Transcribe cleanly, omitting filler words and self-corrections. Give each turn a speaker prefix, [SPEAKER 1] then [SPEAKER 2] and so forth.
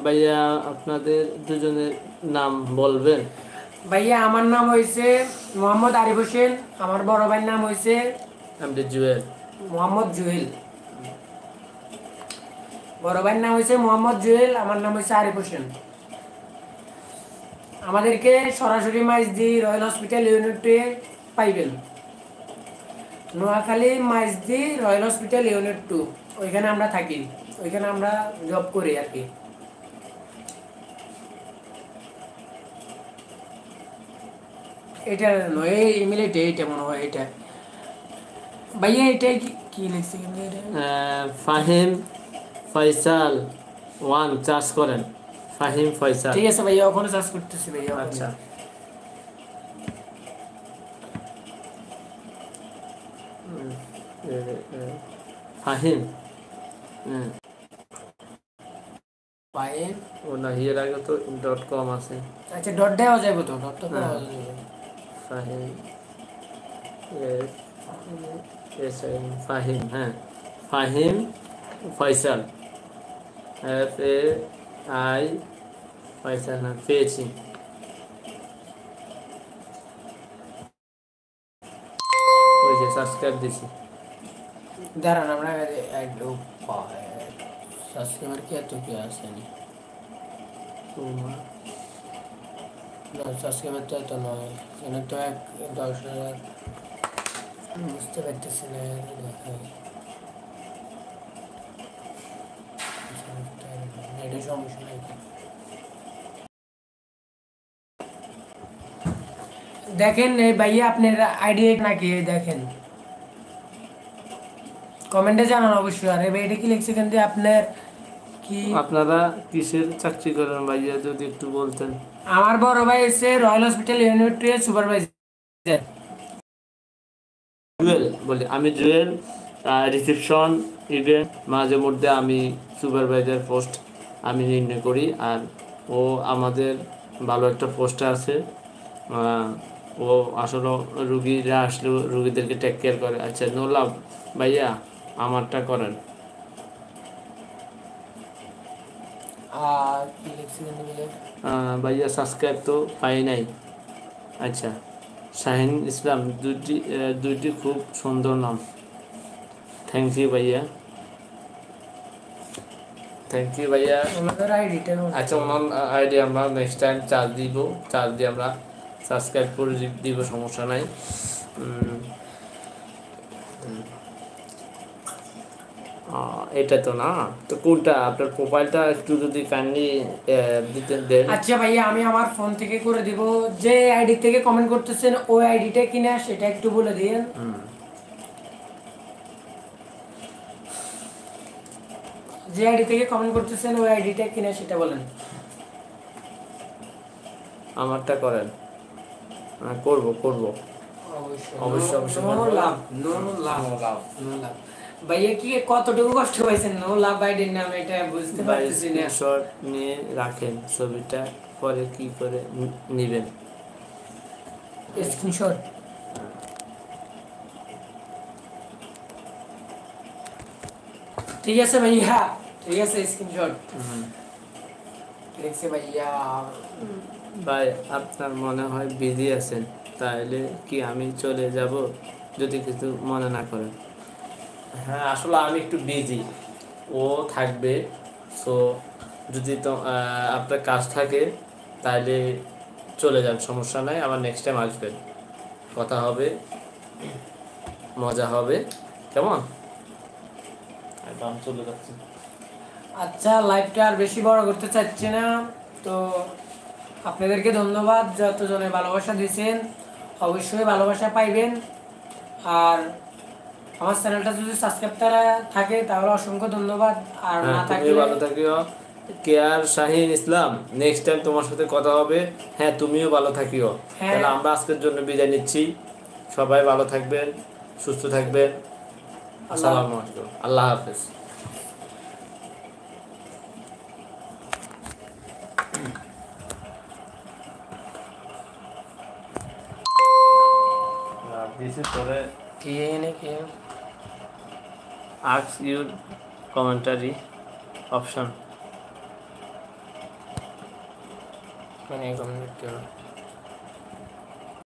[SPEAKER 1] ভাইয়া আপনাদের দুজনের নাম বলবেন?
[SPEAKER 2] ভাইয়া আমার নাম হয়েছে মোহাম্মদ আরিফ হোসেন, আমার বড় ভাইয়ের নাম হয়েছে
[SPEAKER 1] জুয়েল।
[SPEAKER 2] মোহাম্মদ জুয়েল। বড় ভাইয়ের নাম হয়েছে মোহাম্মদ জুয়েল, আমার নাম হয়েছে আরিফ হোসেন। আমাদেরকে সরাসরি মাইজদি রয়্যাল হসপিটাল ইউনিট 2 পাইবেন। Noakhali Maijdee royal hospital unit 2, ওইখানে আমরা থাকি, ওইখানে আমরা জব করি আর কি। এটা নয়, এই ইমেল এটা মনে হয় এটা। ভাইয়া এটাই কি লিখছে?
[SPEAKER 1] ফাহিম ফয়সাল 1 চার্জ করেন। ফাহিম ফয়সাল।
[SPEAKER 2] ঠিক আছে ভাইয়া, ওখানে চার্জ করতেছি ভাইয়া।
[SPEAKER 1] আচ্ছা, ফাহিম
[SPEAKER 2] ফাহিম
[SPEAKER 1] ও না, এর আগে তো .com আছে।
[SPEAKER 2] আচ্ছা, ডট দেওয়া যাবে তো, ডট তো দেওয়া যাবে।
[SPEAKER 1] ফাহিম ফাহিম, হ্যাঁ, ফাহিম ফয়সাল FAI ফয়সাল, হ্যাঁ পেয়েছি। ওই যে সাবস্ক্রাইব দিছি।
[SPEAKER 2] দাঁড়ান আমরা একটু সাবস্ক্রাইবার কি এত কি আসেনি? না, সাবস্ক্রাইবার তো এত নয়, এখানে তো 10,000 বুঝতে পারতেছি না। এটা সমস্যা নাই। দেখেন এই ভাইয়া আপনার আইডি নাকি দেখেন, কমেন্টে জানান অবশ্যই। আর এই এটা কি লিখছে কিন্তু আপনার কি?
[SPEAKER 1] আপনারা কিসের চাকরি করেন ভাইয়া, যদি একটু বলতেন।
[SPEAKER 2] আমার বড় ভাই হচ্ছে রয়্যাল হসপিটাল ইউনিট 2 এর সুপারভাইজার।
[SPEAKER 1] জুয়েল বলি, আমি জুয়েল, রিসেপশন ইভেন্ট মাঝে মধ্যে আমি সুপারভাইজার পোস্ট আমি নির্ণয় করি। আর ও আমাদের ভালো একটা পোস্টে আছে। ও আসলে রুগীরা আসলে রুগীদেরকে টেক কেয়ার করে। আচ্ছা, নো লাভ ভাইয়া আমারটা করেন।
[SPEAKER 2] আর কি লিখছে কিন্তু
[SPEAKER 1] ভাইয়া সাবস্ক্রাইব তো পাই নাই। আচ্ছা, শাহিন ইসলাম, দুইটি খুব সুন্দর নাম। থ্যাংক ইউ ভাইয়া, থ্যাংক ইউ ভাইয়া।
[SPEAKER 2] ওনাদের আইডিটা
[SPEAKER 1] আচ্ছা, ওনার আইডি আমরা নেক্সট টাইম চার্জ দিব, চার্জ দিয়ে আমরা সাবস্ক্রাইব করে দিব, সমস্যা নাই। এটা তো না, তো কোনটা আপনার প্রোফাইলটা একটু যদি কাইন্ডলি দিতে দেন।
[SPEAKER 2] আচ্ছা ভাইয়া, আমি আমার ফোন থেকে করে দিব। যে আইডি থেকে কমেন্ট করতেছেন ওই আইডিটা কিনা সেটা একটু বলে দিন। যে আইডি থেকে কমেন্ট করতেছেন ওই আইডিটা কিনা সেটা বলেন।
[SPEAKER 1] আমারটা করেন। করব অবশ্যই
[SPEAKER 2] ভাইয়া কি কতটুকু কষ্ট পাইছেন নো লাভ আইডির নাম, এটা বুঝতে পারতেছি না।
[SPEAKER 1] স্ক্রিনশট নিয়ে রাখেন, ছবিটা পরে কি করে নেবেন।
[SPEAKER 2] স্ক্রিনশট ঠিক আছে ভাইয়া, ঠিক আছে স্ক্রিনশট লিখছে ভাইয়া।
[SPEAKER 1] ভাই আপনার মনে হয় বিজি আছেন, তাহলে কি আমি চলে যাব যদি কিছু মনে না করেন? হ্যাঁ, আসলে আমি একটু বিজি, ও থাকবে। সো যদি তো আপনার কাজ থাকে তাহলে চলে যান, সমস্যা নাই। আবার নেক্সট টাইম আসবেন, কথা হবে, মজা হবে, কেমন? একদম চলে যাচ্ছি।
[SPEAKER 2] আচ্ছা, লাইভটা আর বেশি বড় করতে চাচ্ছি না, তো আপনাদেরকে ধন্যবাদ যতজনে ভালোবাসা দিয়েছেন, অবশ্যই ভালোবাসা পাইবেন। আর আমার চ্যানেলটা যদি সাবস্ক্রাইব করা থাকে তাহলে অসংখ্য ধন্যবাদ। আর না থাকলে
[SPEAKER 1] ভালো থাকিও। কেয়ার শাহিন ইসলাম, নেক্সট টাইম তোমার সাথে কথা হবে। হ্যাঁ, তুমিও ভালো থাকিও। তাহলে আমরা আজকের জন্য বিদায় নিচ্ছি। সবাই ভালো থাকবেন, সুস্থ থাকবেন। আসসালামু আলাইকুম, আল্লাহ হাফেজ। This is for ask your commentary option. মানে কমেন্ট করতে হবে।